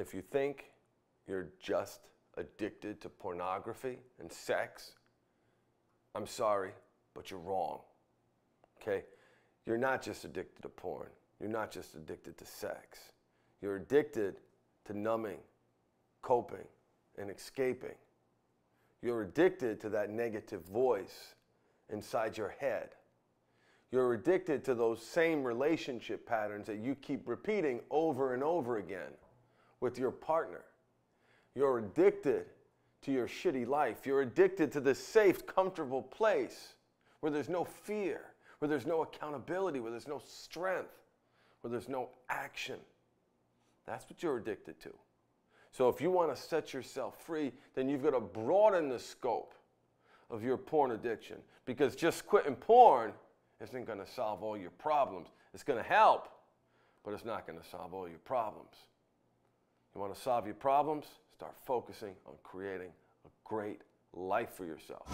If you think you're just addicted to pornography and sex, I'm sorry, but you're wrong, okay? You're not just addicted to porn. You're not just addicted to sex. You're addicted to numbing, coping, and escaping. You're addicted to that negative voice inside your head. You're addicted to those same relationship patterns that you keep repeating over and over again with your partner. You're addicted to your shitty life. You're addicted to this safe, comfortable place where there's no fear, where there's no accountability, where there's no strength, where there's no action. That's what you're addicted to. So if you want to set yourself free, then you've got to broaden the scope of your porn addiction, because just quitting porn isn't going to solve all your problems. It's going to help, but it's not going to solve all your problems. You want to solve your problems? Start focusing on creating a great life for yourself.